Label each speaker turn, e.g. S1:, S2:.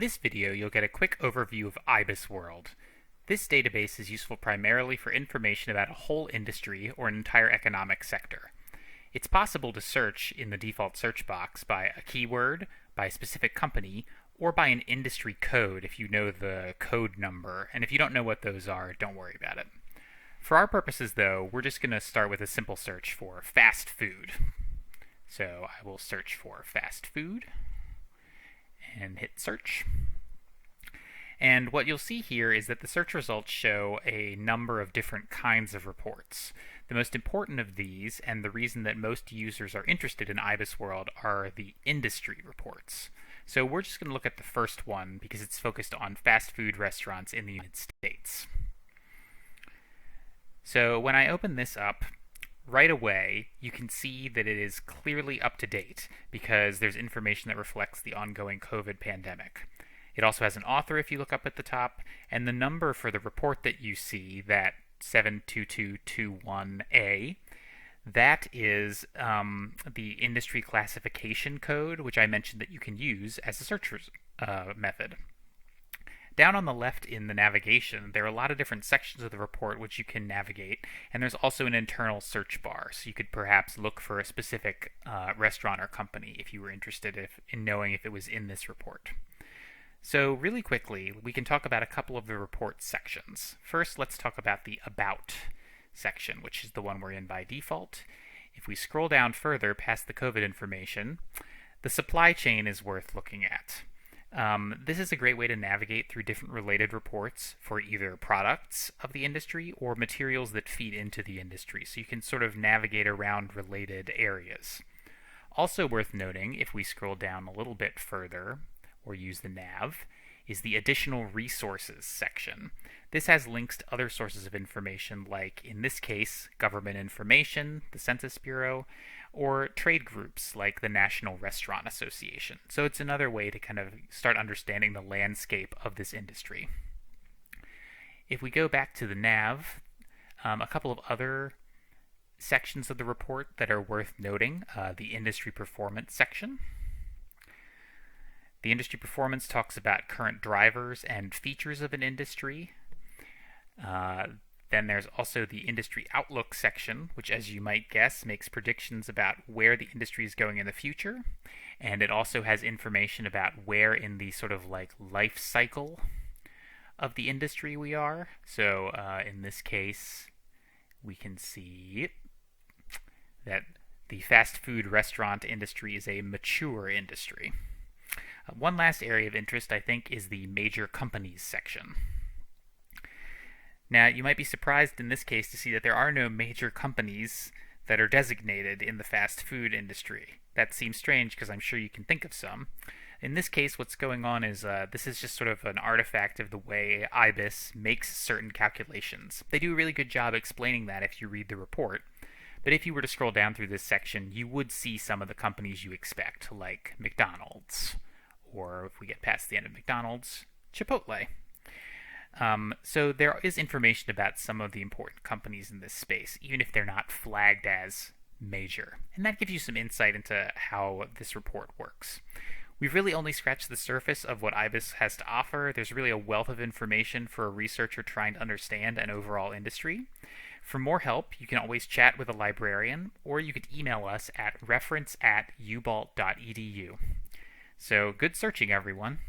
S1: this video, you'll get a quick overview of IBISWorld. This database is useful primarily for information about a whole industry or an entire economic sector. It's possible to search in the default search box by a keyword, by a specific company, or by an industry code if you know the code number, and if you don't know what those are, don't worry about it. For our purposes, though, we're just going to start with a simple search for fast food. So I will search for fast food and hit search. And what you'll see here is that the search results show a number of different kinds of reports. The most important of these, and the reason that most users are interested in IBISWorld, are the industry reports. So we're just going to look at the first one because it's focused on fast food restaurants in the United States. So when I open this up, right away, you can see that it is clearly up to date because there's information that reflects the ongoing COVID pandemic. It also has an author if you look up at the top, and the number for the report that you see, that 72221A, that is the industry classification code, which I mentioned that you can use as a search method. Down on the left in the navigation, there are a lot of different sections of the report which you can navigate, and there's also an internal search bar, so you could perhaps look for a specific restaurant or company if you were interested in knowing if it was in this report. So really quickly, we can talk about a couple of the report sections. First, let's talk about the About section, which is the one we're in by default. If we scroll down further past the COVID information, the supply chain is worth looking at. This is a great way to navigate through different related reports for either products of the industry or materials that feed into the industry, so you can sort of navigate around related areas. Also worth noting, if we scroll down a little bit further, or use the nav, is the Additional Resources section. This has links to other sources of information like, in this case, government information, the Census Bureau, or trade groups like the National Restaurant Association. So it's another way to kind of start understanding the landscape of this industry. If we go back to the nav, a couple of other sections of the report that are worth noting, the Industry Performance section. The industry performance talks about current drivers and features of an industry. Then there's also the industry outlook section, which, as you might guess, makes predictions about where the industry is going in the future. And it also has information about where in the sort of like life cycle of the industry we are. So in this case, we can see that the fast food restaurant industry is a mature industry. One last area of interest, I think, is the Major Companies section. Now, you might be surprised in this case to see that there are no major companies that are designated in the fast food industry. That seems strange because I'm sure you can think of some. In this case, what's going on is this is just sort of an artifact of the way IBIS makes certain calculations. They do a really good job explaining that if you read the report. But if you were to scroll down through this section, you would see some of the companies you expect, like McDonald's. Or if we get past the end of McDonald's, Chipotle. So there is information about some of the important companies in this space, even if they're not flagged as major. And that gives you some insight into how this report works. We've really only scratched the surface of what IBIS has to offer. There's really a wealth of information for a researcher trying to understand an overall industry. For more help, you can always chat with a librarian, or you could email us at reference@ubalt.edu. So good searching, everyone.